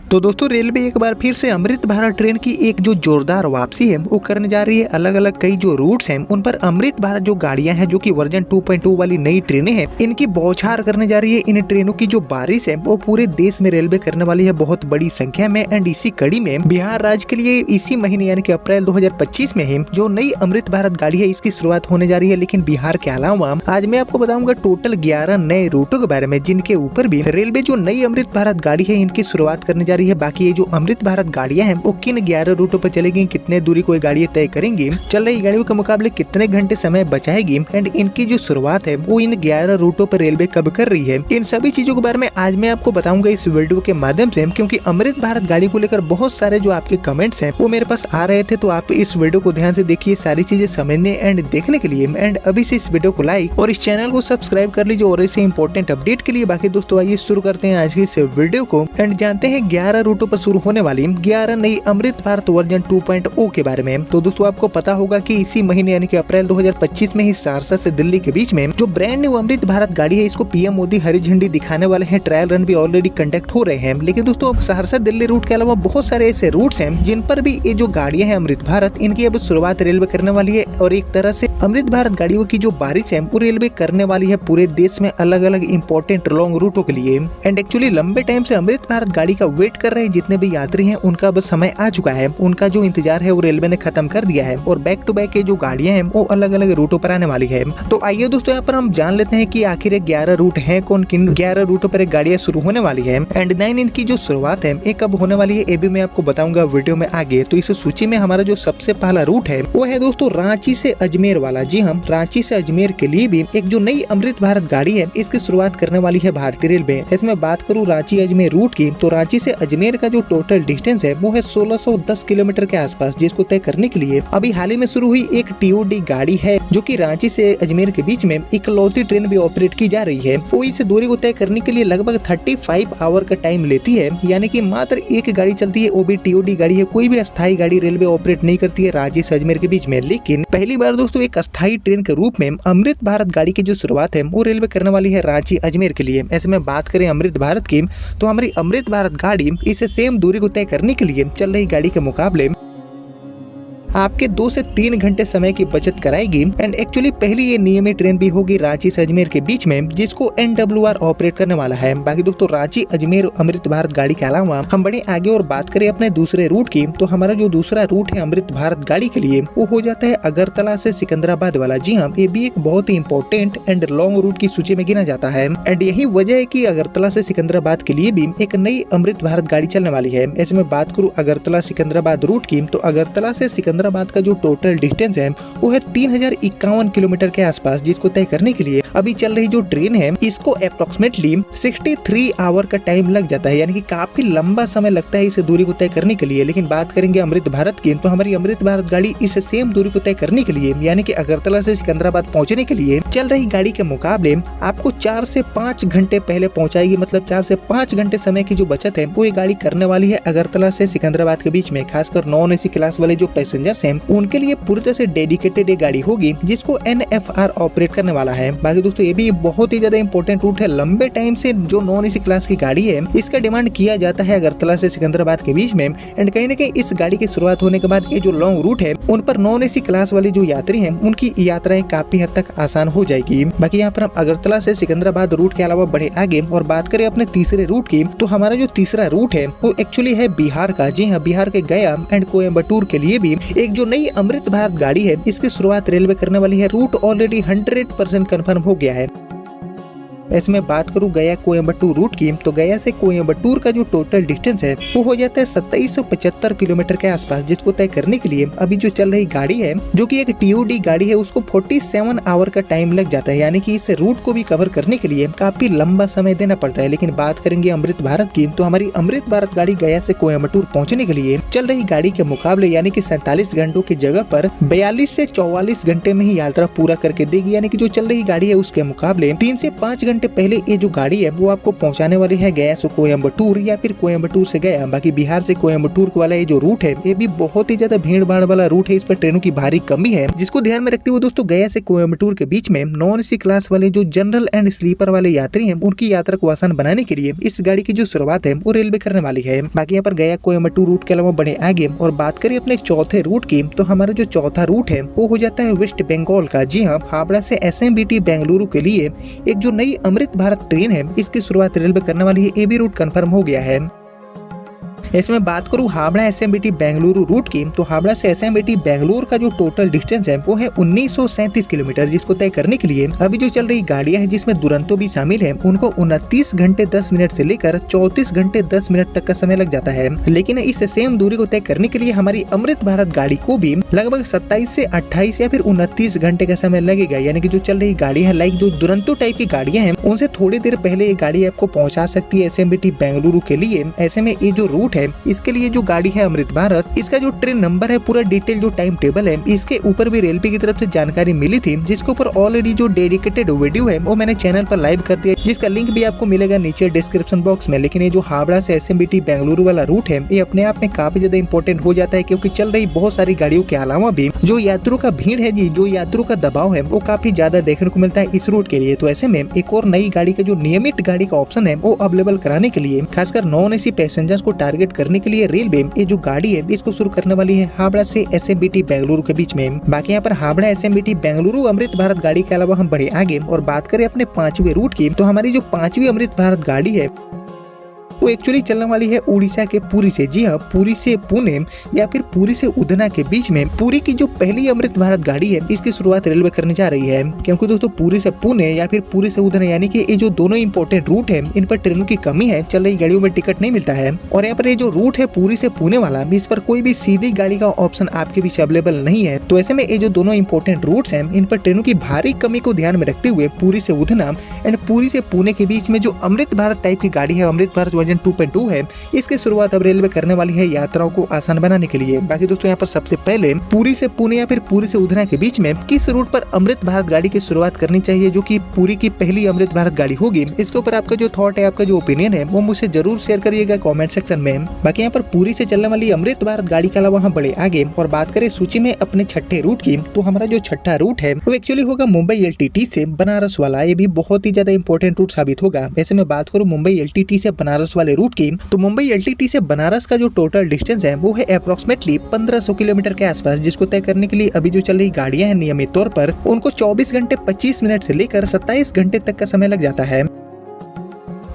तो दोस्तों रेलवे एक बार फिर से अमृत भारत ट्रेन की एक जो जोरदार वापसी है वो करने जा रही है। अलग अलग कई जो रूट्स हैं उन पर अमृत भारत जो गाड़ियां हैं जो कि वर्जन 2.2 वाली नई ट्रेनें हैं इनकी बौछार करने जा रही है। इन ट्रेनों की जो बारिश है वो पूरे देश में रेलवे करने वाली है बहुत बड़ी संख्या में। एंड इसी कड़ी में बिहार राज्य के लिए इसी महीने यानी कि अप्रैल 2025 में ही जो नई अमृत भारत गाड़ी है इसकी शुरुआत होने जा रही है। लेकिन बिहार के अलावा आज मैं आपको बताऊंगा टोटल 11 नए रूटों के बारे में जिनके ऊपर भी रेलवे जो नई अमृत भारत गाड़ी है इनकी शुरुआत करने जा रही है। बाकी ये जो अमृत भारत गाड़ियां हैं वो किन 11 रूटों पर चलेगी, कितने दूरी कोई गाड़ियां तय करेंगी, चल रही गाड़ियों के मुकाबले कितने घंटे समय बचाएगी एंड इनकी जो शुरुआत है वो इन 11 रूटों पर रेलवे कब कर रही है, इन सभी चीजों के बारे में आज मैं आपको बताऊंगा इस वीडियो के माध्यम से। क्योंकि अमृत भारत गाड़ी को लेकर बहुत सारे जो आपके कमेंट्स हैं वो मेरे पास आ रहे थे, तो आप इस वीडियो को ध्यान से देखिए सारी चीजें समझने एंड देखने के लिए। एंड अभी से इस वीडियो को लाइक और इस चैनल को सब्सक्राइब कर लीजिए और ऐसे इंपॉर्टेंट अपडेट के लिए। बाकी दोस्तों आइए शुरू करते हैं आज की इस वीडियो को एंड जानते हैं 11 रूटों पर शुरू होने वाली 11 नई अमृत भारत वर्जन 2.0 के बारे में। तो दोस्तों आपको पता होगा कि इसी महीने यानी कि अप्रैल 2025 में ही सहरसा से दिल्ली के बीच में जो ब्रांड न्यू अमृत भारत गाड़ी है इसको पीएम मोदी हरी झंडी दिखाने वाले हैं। ट्रायल रन भी ऑलरेडी कंडक्ट हो रहे हैं। लेकिन दोस्तों सहरसा दिल्ली रूट के अलावा बहुत सारे ऐसे रूट्स हैं जिन पर भी ये जो गाड़ियां हैं अमृत भारत इनकी अब शुरुआत रेलवे करने वाली है। और एक तरह से अमृत भारत गाड़ियों की जो बारिश है वो रेलवे करने वाली है पूरे देश में अलग अलग इंपॉर्टेंट लॉन्ग रूटों के लिए। एंड एक्चुअली लंबे टाइम से अमृत भारत गाड़ी का वेट कर रहे जितने भी यात्री हैं उनका अब समय आ चुका है। उनका जो इंतजार है वो रेलवे ने खत्म कर दिया है और बैक टू बैक ये जो गाड़ियां हैं वो अलग अलग रूटों पर आने वाली है। तो आइए दोस्तों यहाँ पर हम जान लेते हैं कि आखिर 11 रूट हैं कौन, किन 11 रूटों पर गाड़ियां शुरू होने वाली है एंड 9 इनकी जो शुरुआत है ये कब होने वाली है ये भी मैं आपको बताऊंगा वीडियो में आगे। तो इस सूची में हमारा जो सबसे पहला रूट है वो है दोस्तों रांची से अजमेर वाला। जी हम रांची से अजमेर के लिए भी एक जो नई अमृत भारत गाड़ी है इसकी शुरुआत करने वाली है भारतीय रेलवे। इसमें बात करूँ रांची अजमेर रूट की तो रांची से अजमेर का जो टोटल डिस्टेंस है वो है 1610 किलोमीटर के आसपास, जिसको तय करने के लिए अभी हाल ही में शुरू हुई एक टीओडी गाड़ी है जो कि रांची से अजमेर के बीच में इकलौती ट्रेन भी ऑपरेट की जा रही है। वो इस दूरी को तय करने के लिए लगभग 35 आवर का टाइम लेती है, यानी कि मात्र एक गाड़ी चलती है वो भी टीओडी गाड़ी है। कोई भी अस्थायी गाड़ी रेलवे ऑपरेट नहीं करती है रांची से अजमेर के बीच में। लेकिन पहली बार दोस्तों एक अस्थायी ट्रेन के रूप में अमृत भारत गाड़ी की जो शुरुआत है वो रेलवे करने वाली है रांची अजमेर के लिए। ऐसे में बात करें अमृत भारत की तो हमारी अमृत भारत गाड़ी इसे सेम दूरी को तय करने के लिए चल रही गाड़ी के मुकाबले आपके 2 से 3 घंटे समय की बचत कराएगी। एंड एक्चुअली पहली ये नियमित ट्रेन भी होगी रांची से अजमेर के बीच में जिसको NWR ऑपरेट करने वाला है। बाकी दोस्तों रांची अजमेर अमृत भारत गाड़ी के अलावा हम बढ़े आगे और बात करें अपने दूसरे रूट की तो हमारा जो दूसरा रूट है अमृत भारत गाड़ी के लिए वो हो जाता है अगरतला से सिकंदराबाद वाला। जी हाँ ये भी एक बहुत ही इंपॉर्टेंट एंड लॉन्ग रूट की सूची में गिना जाता है। एंड यही वजह है की अगरतला से सिकंदराबाद के लिए भी एक नई अमृत भारत गाड़ी चलने वाली है। ऐसे में बात करूँ अगरतला सिकंदराबाद रूट की तो अगरतला से सिकंदराबाद का जो टोटल डिस्टेंस है वो है 3051 किलोमीटर के आसपास, जिसको तय करने के लिए अभी चल रही जो ट्रेन है इसको अप्रोक्सीमेटली 63 आवर का टाइम लग जाता है, यानी कि काफी लंबा समय लगता है इस दूरी को तय करने के लिए। लेकिन बात करेंगे अमृत भारत की तो हमारी अमृत भारत गाड़ी इस सेम दूरी को तय करने के लिए यानी कि अगरतला से सिकंदराबाद पहुंचने के लिए चल रही गाड़ी के मुकाबले आपको 4 से 5 घंटे पहले पहुंचाएगी। मतलब 4 से 5 घंटे समय की जो बचत है वो ये गाड़ी करने वाली है अगरतला से सिकंदराबाद के बीच में। खासकर नॉन एसी क्लास वाले जो पैसेंजर्स हैं उनके लिए पूरी तरह से डेडिकेटेड एक गाड़ी होगी जिसको NFR ऑपरेट करने वाला है। बाकी दोस्तों ये भी बहुत ही ज्यादा इंपॉर्टेंट रूट है। लंबे टाइम से जो नॉन एसी क्लास की गाड़ी है इसका डिमांड किया जाता है अगरतला से सिकंदराबाद के बीच में। एंड कहीं ना कहीं इस गाड़ी की शुरुआत होने के बाद ये जो लॉन्ग रूट है उन पर नॉन एसी क्लास वाले जो यात्री हैं उनकी यात्राएं काफी हद तक आसान हो जाएगी। बाकी यहाँ पर हम अगरतला से सिकंदराबाद रूट के अलावा बढ़े आगे और बात करें अपने तीसरे रूट की तो हमारा जो तीसरा रूट है वो एक्चुअली है बिहार का। जी हाँ बिहार के गया एंड कोयम्बटूर के लिए भी एक जो नई अमृत भारत गाड़ी है इसकी शुरुआत रेलवे करने वाली है। रूट ऑलरेडी 100% कंफर्म हो गया है। इसमें बात करूं गया कोयम्बटूर रूट की तो गया से कोयम्बटूर का जो टोटल डिस्टेंस है वो हो जाता है 2775 किलोमीटर के आसपास, जिसको तय करने के लिए अभी जो चल रही गाड़ी है जो कि एक टीओडी गाड़ी है उसको 47 आवर का टाइम लग जाता है, यानी कि इस रूट को भी कवर करने के लिए काफी लंबा समय देना पड़ता है। लेकिन बात करेंगे अमृत भारत की तो हमारी अमृत भारत गाड़ी गया से कोयम्बटूर पहुंचने के लिए चल रही गाड़ी के मुकाबले यानी कि 47 घंटों की जगह पर 42 से 44 घंटे में ही यात्रा पूरा करके देगी। यानी कि जो चल रही गाड़ी है उसके मुकाबले 3 से 5 घंटे घंटे पहले ये जो गाड़ी है वो आपको पहुंचाने वाली है गया से कोयम्बटूर या फिर कोयम्बटूर से गया। बाकी बिहार से कोयम्बटूर वाला ये जो रूट है ये भी बहुत ही ज्यादा भीड़ भाड़ वाला रूट है। इस पर ट्रेनों की भारी कमी है, जिसको ध्यान में रखते हुए दोस्तों गया से कोयम्बटूर के बीच में नॉन एसी क्लास वाले जो जनरल एंड स्लीपर वाले यात्री हैं उनकी यात्रा को आसान बनाने के लिए इस गाड़ी की जो शुरुआत है वो रेलवे करने वाली है। बाकी यहाँ पर गया कोयम्बटूर रूट के अलावा बढ़े आगे और बात करें अपने चौथे रूट की, तो हमारा जो चौथा रूट है वो हो जाता है वेस्ट बंगाल का। जी हाँ, हावड़ा से SMBT बेंगलुरु के लिए एक जो नई अमृत भारत ट्रेन है इसकी शुरुआत रेलवे करने वाली है। ये भी रूट कंफर्म हो गया है। इसमें बात करूं हावड़ा SMBT बेंगलुरु रूट की, तो हावड़ा से SMBT बेंगलुरु का जो टोटल डिस्टेंस है वो है 1937 किलोमीटर, जिसको तय करने के लिए अभी जो चल रही गाड़ियां हैं जिसमें दुरंतो भी शामिल है उनको 29 घंटे 10 मिनट से लेकर 34 घंटे 10 मिनट तक का समय लग जाता है। लेकिन इस सेम दूरी को तय करने के लिए हमारी अमृत भारत गाड़ी को भी लगभग 27 से 28 या फिर 29 घंटे का समय लगेगा। यानी कि जो चल रही गाड़ियां लाइक जो दुरंतो टाइप की गाड़ियां हैं उनसे थोड़ी देर पहले ये गाड़ी आपको पहुंचा सकती है SMBT बेंगलुरु के लिए। ऐसे में ये जो रूट है इसके लिए जो गाड़ी है अमृत भारत, इसका जो ट्रेन नंबर है, पूरा डिटेल जो टाइम टेबल है, इसके ऊपर भी रेलवे की तरफ से जानकारी मिली थी, जिसके ऊपर ऑलरेडी जो डेडिकेटेड वीडियो है वो मैंने चैनल पर लाइव कर दिया, जिसका लिंक भी आपको मिलेगा नीचे डिस्क्रिप्शन बॉक्स में। लेकिन ये जो हावड़ा से SMBT बेंगलुरु वाला रूट है ये अपने आप में काफी ज्यादा इंपॉर्टेंट हो जाता है, क्योंकि चल रही बहुत सारी गाड़ियों के अलावा भी जो यात्रियों का भीड़ है जी, जो यात्रियों का दबाव है वो काफी ज्यादा देखने को मिलता है इस रूट के लिए। तो ऐसे में एक और नई गाड़ी का जो नियमित गाड़ी का ऑप्शन है वो अवेलेबल कराने के लिए, खासकर नॉन एसी पैसेंजर्स को टारगेट करने के लिए रेलवे ये जो गाड़ी है इसको शुरू करने वाली है हावड़ा से SMBT बेंगलुरु के बीच में। बाकी यहाँ पर हावड़ा SMBT बेंगलुरु अमृत भारत गाड़ी के अलावा हम बढ़े आगे और बात करें अपने पांचवें रूट की, तो हमारी जो पांचवी अमृत भारत गाड़ी है वो एक्चुअली चलने वाली है उड़ीसा के पुरी से। जी हाँ, पुरी से पुणे या फिर पुरी से उधना के बीच में पुरी की जो पहली अमृत भारत गाड़ी है इसकी शुरुआत रेलवे करने जा रही है। क्योंकि दोस्तों पुरी से पुणे या फिर पुरी से उधना यानी कि ये जो दोनों इंपॉर्टेंट रूट है इन पर ट्रेनों की कमी है, चल रही गाड़ियों में टिकट नहीं मिलता है। और यहाँ पर ये जो रूट है पुरी से पुणे वाला, इस पर कोई भी सीधी गाड़ी का ऑप्शन आपके बीच अवेलेबल नहीं है। तो ऐसे में ये जो दोनों इंपॉर्टेंट रूट्स हैं इन पर ट्रेनों की भारी कमी को ध्यान में रखते हुए पुरी से उधना एंड पुरी से पुणे के बीच में जो अमृत भारत टाइप की गाड़ी है अमृत भारत वर्जन 2.2 है, इसकी शुरुआत अब रेलवे करने वाली है यात्राओं को आसान बनाने के लिए। बाकी दोस्तों यहाँ पर सबसे पहले पुरी से पुणे या फिर पुरी से उधना के बीच में किस रूट पर अमृत भारत गाड़ी की शुरुआत करनी चाहिए, जो कि पुरी की पहली अमृत भारत गाड़ी होगी, इसके ऊपर आपका जो थॉट है, आपका जो ओपिनियन है वो मुझसे जरूर शेयर करिएगा कमेंट सेक्शन में। बाकी यहाँ पर पुरी से चलने वाली अमृत भारत गाड़ी के अलावा हम बढ़े आगे और बात करें सूची में अपने छठे रूट की, तो हमारा जो छठा रूट है वो एक्चुअली होगा मुंबई LTT से बनारस वाला। ये भी बहुत ही ज्यादा इंपॉर्टेंट रूट साबित होगा। वैसे मैं बात करूँ मुंबई LTT से बनारस वाले रूट की, तो मुंबई LTT से बनारस का जो टोटल डिस्टेंस है वो है अप्रोक्सीमेटली 1500 किलोमीटर के आसपास, जिसको तय करने के लिए अभी जो चल रही गाड़ियां हैं नियमित तौर पर उनको 24 घंटे 25 मिनट से लेकर 27 घंटे तक का समय लग जाता है।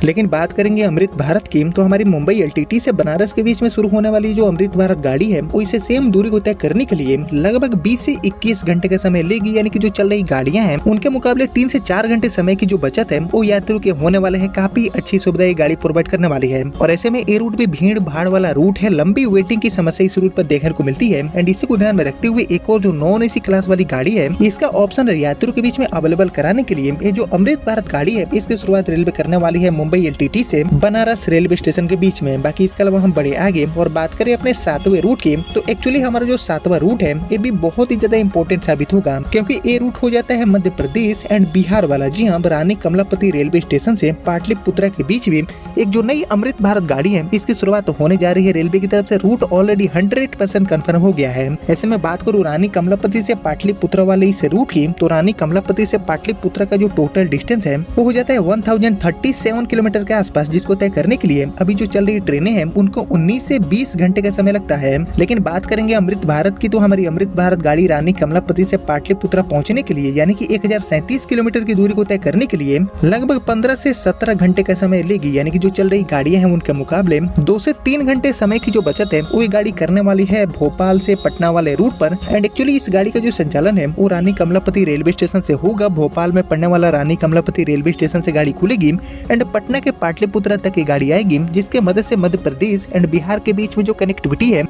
लेकिन बात करेंगे अमृत भारत की, तो हमारी मुंबई LTT से बनारस के बीच में शुरू होने वाली जो अमृत भारत गाड़ी है वो इसे सेम दूरी को तय करने के लिए लगभग 20 से 21 घंटे का समय लेगी। यानी कि जो चल रही गाड़ियां हैं उनके मुकाबले 3 से 4 घंटे समय की जो बचत है वो यात्रियों के होने वाले है। काफी अच्छी सुविधा ये गाड़ी प्रोवाइड करने वाली है। और ऐसे में ये रूट भी भीड़ भाड़ वाला रूट है, लंबी वेटिंग की समस्या इस रूट पर देखने को मिलती है। एंड इसी को ध्यान में रखते हुए एक और जो नॉन एसी क्लास वाली गाड़ी है इसका ऑप्शन यात्रियों के बीच में अवेलेबल कराने के लिए ये जो अमृत भारत गाड़ी है इसकी शुरुआत रेलवे करने वाली है मुंबई LTT से बनारस रेलवे स्टेशन के बीच में। बाकी इसके अलावा हम बढ़े आगे और बात करें अपने सातवें रूट की, तो एक्चुअली हमारा जो सातवां रूट है ये भी बहुत ही ज्यादा इंपॉर्टेंट साबित होगा, क्योंकि ये रूट हो जाता है मध्य प्रदेश एंड बिहार वाला। जी हाँ, रानी कमलापति रेलवे स्टेशन से पाटलिपुत्रा के बीच में एक जो नई अमृत भारत गाड़ी है इसकी शुरुआत होने जा रही है रेलवे की तरफ से। रूट ऑलरेडी 100% कंफर्म हो गया है। ऐसे में बात करूँ रानी कमलापति से पाटलिपुत्रा वाले इस रूट की, तो रानी कमलापति से पाटलिपुत्रा का जो टोटल डिस्टेंस है वो हो जाता है 1037 किलोमीटर के आसपास, जिसको तय करने के लिए अभी जो चल रही ट्रेनें हैं उनको 19 से 20 घंटे का समय लगता है। लेकिन बात करेंगे अमृत भारत की, तो हमारी अमृत भारत गाड़ी रानी कमलापति से पाटलिपुत्रा पहुंचने के लिए यानी कि 1037 किलोमीटर की दूरी को तय करने के लिए लगभग 15 से 17 घंटे का समय लेगी। यानी कि जो चल रही गाड़ियां हैं उनके मुकाबले 2 से 3 घंटे समय की जो बचत है वो ये गाड़ी करने वाली है भोपाल से पटना वाले रूट पर। एंड एक्चुअली इस गाड़ी का जो संचालन है वो रानी कमलापति रेलवे स्टेशन से होगा। भोपाल में पड़ने वाला रानी कमलापति रेलवे स्टेशन से गाड़ी खुलेगी एंड पटना के पाटलिपुत्रा तक ये गाड़ी आएगी, जिसके मदद से मध्य प्रदेश एंड बिहार के बीच में जो कनेक्टिविटी है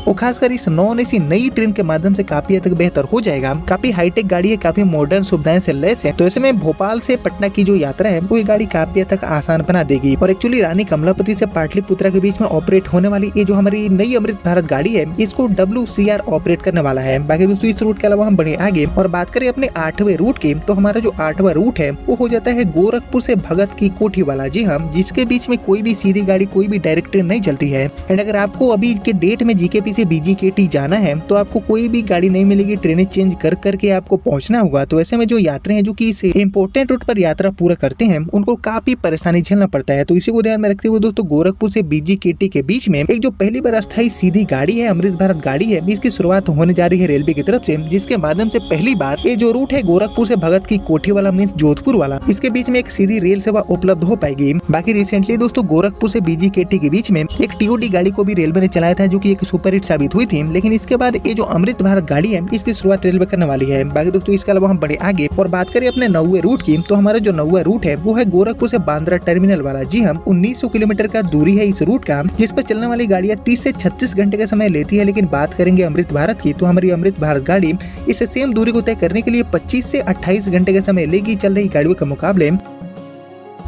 वो खासकर इस नॉन एसी नई ट्रेन के माध्यम से काफी हद तक बेहतर हो जाएगा। काफी हाईटेक गाड़ी है, काफी मॉडर्न सुविधाएं से लैस है, तो ऐसे में भोपाल से पटना की जो यात्रा है वो ये गाड़ी काफी हद तक आसान बना देगी। और एक्चुअली रानी कमलापति से पाटलिपुत्रा के बीच में ऑपरेट होने वाली ये जो हमारी नई अमृत भारत गाड़ी है इसको WCR ऑपरेट करने वाला है। बाकी दोस्तों इस रूट के अलावा हम बढ़े आगे और बात करें अपने 8वें रूट की, तो हमारा जो 8वां रूट है वो हो जाता है गोरखपुर से भगत की कोठी वाला। जी हाँ, जिसके बीच में कोई भी सीधी गाड़ी, कोई भी डायरेक्ट ट्रेन नहीं चलती है। एंड अगर आपको अभी के डेट में GKP से BGKT जाना है तो आपको कोई भी गाड़ी नहीं मिलेगी, ट्रेनें चेंज कर करके आपको पहुंचना होगा। तो ऐसे में जो यात्री हैं जो कि इस इंपोर्टेंट रूट पर यात्रा पूरा करते हैं उनको काफी परेशानी झेलना पड़ता है। तो इसी को ध्यान में रखते हुए दोस्तों गोरखपुर से BGKT के बीच में एक जो पहली बार अस्थायी सीधी गाड़ी है, अमृत भारत गाड़ी है, इसकी शुरुआत होने जा रही है रेलवे की तरफ से, जिसके माध्यम से पहली बार ये जो रूट है गोरखपुर से भगत की कोठी वाला मींस जोधपुर वाला, इसके बीच में एक सीधी रेल सेवा उपलब्ध हो पाएगी। बाकी रिसेंटली दोस्तों गोरखपुर से BGKT के बीच में एक TOD गाड़ी को भी रेलवे ने चलाया था जो कि एक सुपर हिट साबित हुई थी। लेकिन इसके बाद ये जो अमृत भारत गाड़ी है इसकी शुरुआत रेलवे करने वाली है। बाकी दोस्तों इसके अलावा हम बढ़े आगे और बात करें अपने 9वें रूट की, तो हमारा जो 9वां रूट है वो है गोरखपुर से बांद्रा टर्मिनल वाला। जी हम 1900 किलोमीटर का दूरी है इस रूट का, जिस पर चलने वाली गाड़ियां 30 से 36 घंटे का समय लेती है। लेकिन बात करेंगे अमृत भारत की, तो हमारी अमृत भारत गाड़ी इस सेम दूरी को तय करने के लिए 25 से 28 घंटे का समय लेगी चल रही गाड़ियों के मुकाबले।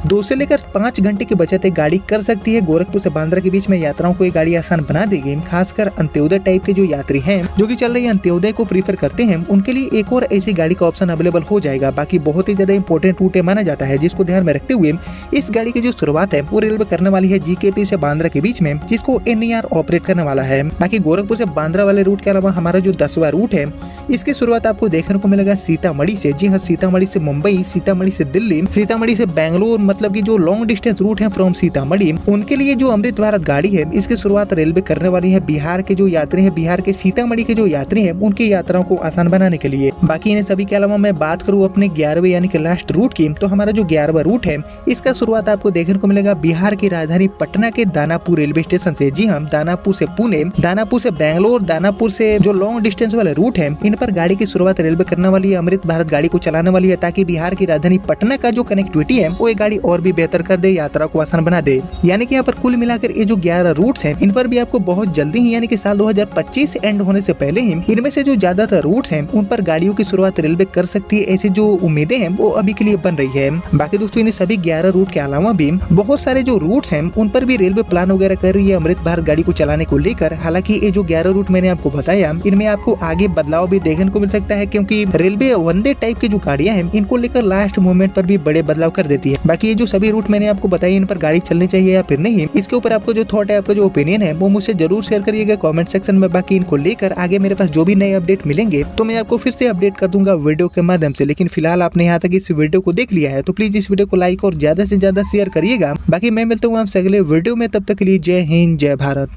2 से लेकर 5 घंटे की बचत एक गाड़ी कर सकती है। गोरखपुर से बांद्रा के बीच में यात्राओं को ये गाड़ी आसान बना देगी। खासकर अंत्योदय टाइप के जो यात्री हैं जो कि चल रही अंत्योदय को प्रीफर करते हैं उनके लिए एक और ऐसी गाड़ी का ऑप्शन अवेलेबल हो जाएगा। बाकी बहुत ही ज्यादा इंपॉर्टेंट रूट माना जाता है, जिसको ध्यान में रखते हुए इस गाड़ी की जो शुरुआत है वो रेलवे करने वाली है GKP से बांद्रा के बीच में, जिसको NER ऑपरेट करने वाला है। बाकी गोरखपुर से बांद्रा वाले रूट के अलावा हमारा जो 10वां रूट है इसकी शुरुआत आपको देखने को मिलेगा सीतामढ़ी से। जी हाँ, सीतामढ़ी से मुंबई, सीतामढ़ी से दिल्ली, सीतामढ़ी से बैंगलोर, मतलब कि जो लॉन्ग डिस्टेंस रूट है फ्रॉम सीतामढ़ी, उनके लिए जो अमृत भारत गाड़ी है इसकी शुरुआत रेलवे करने वाली है। बिहार के जो यात्री हैं, बिहार के सीतामढ़ी के जो यात्री हैं उनकी यात्राओं को आसान बनाने के लिए। बाकी इन सभी के अलावा मैं बात करूँ अपने 11वें यानी कि लास्ट रूट की, तो हमारा जो 11वां रूट है इसका शुरुआत आपको देखने को मिलेगा बिहार की राजधानी पटना के दानापुर रेलवे स्टेशन से। जी हाँ, दानापुर से पुणे, दानापुर से बैंगलोर, दानापुर से जो लॉन्ग डिस्टेंस वाले रूट है इन पर गाड़ी की शुरुआत रेलवे करने वाली है, अमृत भारत गाड़ी को चलाने वाली है, ताकि बिहार की राजधानी पटना का जो कनेक्टिविटी है वो ये गाड़ी और भी बेहतर कर दे, यात्रा को आसान बना दे। यानी कि यहाँ पर कुल मिलाकर ये जो 11 रूट्स हैं इन पर भी आपको बहुत जल्दी ही यानी कि साल 2025 एंड होने से पहले ही इनमें से जो ज्यादातर रूट्स हैं उन पर गाड़ियों की शुरुआत रेलवे कर सकती है। ऐसी जो उम्मीदें हैं वो अभी के लिए बन रही है। बाकी दोस्तों इन सभी 11 रूट के अलावा भी बहुत सारे जो रूट्स हैं उन पर भी रेलवे प्लान वगैरह कर रही है अमृत भारत गाड़ी को चलाने को लेकर। हालांकि ये जो 11 रूट मैंने आपको बताया इनमें आपको आगे बदलाव भी देखने को मिल सकता है, क्योंकि रेलवे वंदे टाइप की जो गाड़ियां हैं इनको लेकर लास्ट मोमेंट पर भी बड़े बदलाव कर देती है। बाकी ये जो सभी रूट मैंने आपको बताया इन पर गाड़ी चलनी चाहिए या फिर नहीं, इसके ऊपर आपको जो थॉट है, आपका जो ओपिनियन है वो मुझसे जरूर शेयर करिएगा कमेंट सेक्शन में। बाकी इनको लेकर आगे मेरे पास जो भी नए अपडेट मिलेंगे तो मैं आपको फिर से अपडेट कर दूंगा वीडियो के माध्यम से। लेकिन फिलहाल आपने यहाँ तक इस वीडियो को देख लिया है तो प्लीज इस वीडियो को लाइक और ज्यादा से ज्यादा शेयर करिएगा। बाकी मैं मिलता हूँ आपसे अगले वीडियो में, तब तक के लिए जय हिंद, जय भारत।